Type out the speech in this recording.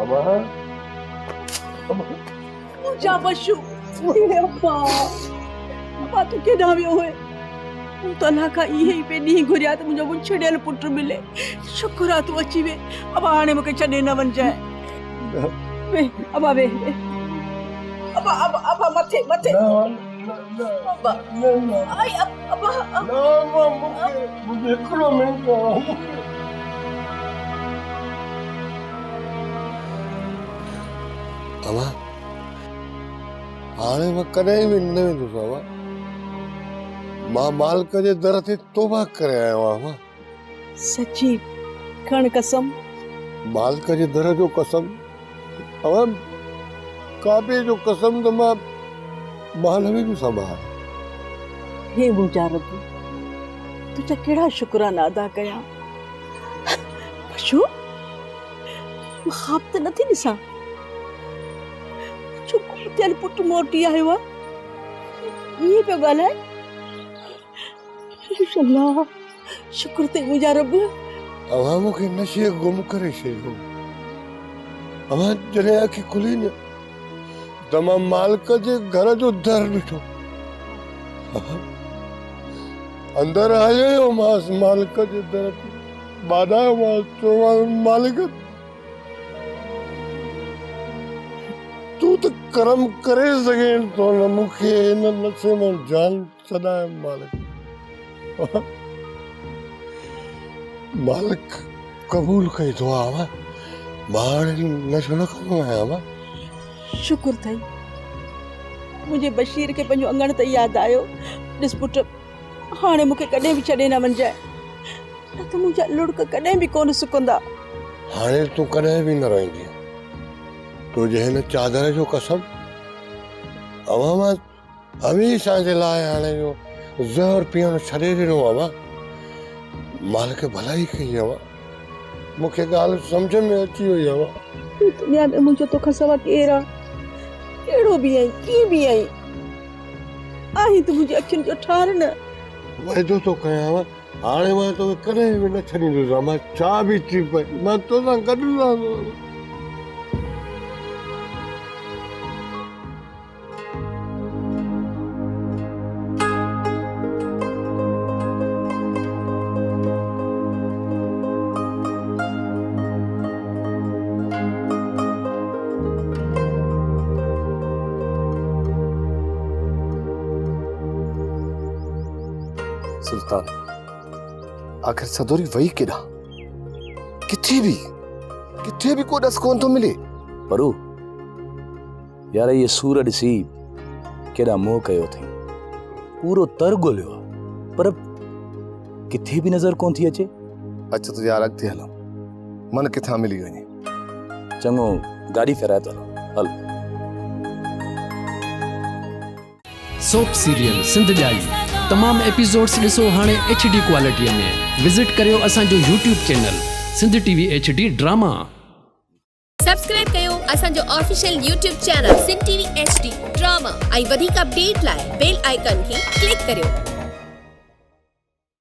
अमा मुझा पशु अब्बा अब्बा तू केॾां वियो हुए तूं त अलाह खां इहे ई पे ॾींहुं घुरिया त मुंहिंजो छॾियल पुटु मिले शुक्र आहे तूं अची वे अब्बा हाणे मूंखे छॾे न वञजाए वे अब्बा वे अब्बा अब्बा अब्बा मथे मथे अब्बा आई अब्बा मुझे हिकिड़ो मिंट अमा हाणे मां कॾहिं बि न वेंदुसि अमा मां मालिक जे दर ते तौबा करे आयो आहियां सची खण कसम मालिक जे दर जो कसम अमा काबे जो कसम त मां न वेंदुसि अमा हे मुंहिंजा रब तुंहिंजा कहिड़ा शुक्राना अदा कयां पशु ख़्वाब त नथी ॾिसां छो तेल पुट मोटी आयो आहे ये पे ॻाल्हाए अल्लाह शुक्र ते मुंहिंजा रब अमा मूंखे नशे गुम करे छॾियो अमा जॾहिं अखि खुली न त मां मालिक जे घर जो दर ॾिठो अंदर आयो मांस मालिक जे दर ते बाधायो मांस चयोमांसि मालिक तू तो कर्म करे सघे तो न मूंखे हिन नशे मां जान छॾाए मालिक मालिक कबूल कई दुआ मां हाणे नशो न कंदो आहियां शुक्र अथई मुंहिंजे बशीर खे पंहिंजो अंगण ते यादि आयो ॾिस पुट हाणे मूंखे कॾहिं बि छॾे न वञजाए न त मुंहिंजा लुड़क कॾहिं बि कोन सुकंदा हाणे तूं कॾहिं बि न रहंदी तुंहिंजे हिन चादर जो कसम अवा मां हमेशह जे लाइ हाणे जो ज़हर पीअण छॾे ॾिनो अवा मालिक भलाई कई अवा मूंखे ॻाल्हि सम्झ में अची वई अवा दुनिया में मुंहिंजो तोखां सवाइ केरु आहे कहिड़ो बि आहीं कीअं बि आहीं आहीं तूं मुंहिंजी अखियुनि जो ठार न वाइदो थो कयां हाणे मां तोखे कॾहिं बि न छॾींदुसि मां छा बि थी पई मां तोसां गॾु रहंदो सुल्तान आखिर सदोरी वही केड़ा किथे भी को दस कोन तो मिले परू यार ये सूर ॾिसी केड़ा मोह कयो थई पूरो तर गोलियो पर किथे भी नजर कोन थी अचे अच्छा तो यार अॻिते हलो मन किथां मिली वञे चङो गाड़ी फेराए तो हल सोप सीरियल सिंध जाई तमाम एपिसोड्स ॾिसो हाणे HD क्वालिटीअ में विजिट करियो असांजो YouTube channel Sindh TV HD drama subscribe कयो असांजो official YouTube channel Sindh TV HD drama ऐं वधीक अपडेट लाइ बेल आइकन खे क्लिक करियो।